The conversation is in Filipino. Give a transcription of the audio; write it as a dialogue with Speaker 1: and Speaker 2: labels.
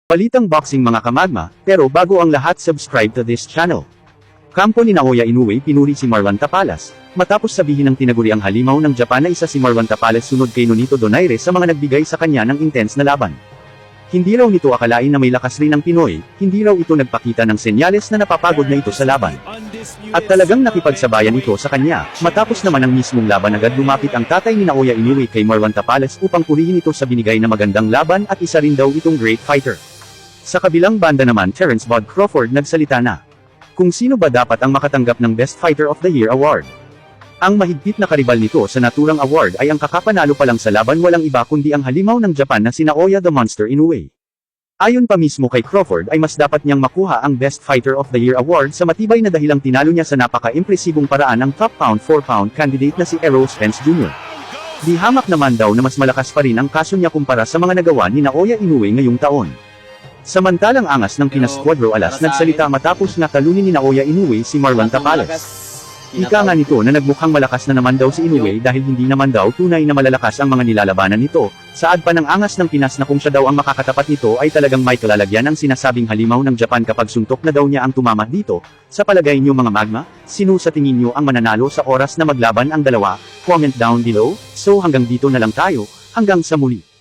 Speaker 1: Balitang boxing mga kamagma, pero bago ang lahat subscribe to this channel. Kampo ni Naoya Inoue pinuri si Marlon Tapalas, matapos sabihin ng tinaguriang halimaw ng Japan na isa si Marlon Tapalas sunod kay Nonito Donaire sa mga nagbigay sa kanya ng intense na laban. Hindi raw nito akalain na may lakas rin ang Pinoy, hindi raw ito nagpakita ng senyales na napapagod na ito sa laban. At talagang nakipagsabayan ito sa kanya, matapos naman ang mismong laban agad lumapit ang tatay ni Naoya Inoue kay Marlon Tapalas upang purihin ito sa binigay na magandang laban at isa rin daw itong great fighter. Sa kabilang banda naman Terence Bud Crawford nagsalita na. Kung sino ba dapat ang makatanggap ng Best Fighter of the Year award? Ang mahigpit na karibal nito sa naturang award ay ang kakapanalo pa lang sa laban walang iba kundi ang halimaw ng Japan na si Naoya the Monster Inoue. Ayon pa mismo kay Crawford ay mas dapat niyang makuha ang Best Fighter of the Year award sa matibay na dahilang tinalo niya sa napaka-impresibong paraan ang top pound for pound candidate na si Errol Spence Jr. Di hamak naman daw na mas malakas pa rin ang kaso niya kumpara sa mga nagawa ni Naoya Inoue ngayong taon. Samantalang angas ng Pinas Cuadro Alas nagsalita matapos na talunin ni Naoya Inoue si Marlon Tapalas. Ika nga nito na nagmukhang malakas na naman daw si Inoue dahil hindi naman daw tunay na malalakas ang mga nilalabanan nito. Saad pa ng angas ng Pinas na kung siya daw ang makakatapat nito ay talagang may kalalagyan ang sinasabing halimaw ng Japan kapag suntok na daw niya ang tumama dito. Sa palagay niyo mga magma, sino sa tingin niyo ang mananalo sa oras na maglaban ang dalawa? Comment down below. So hanggang dito na lang tayo, hanggang sa muli.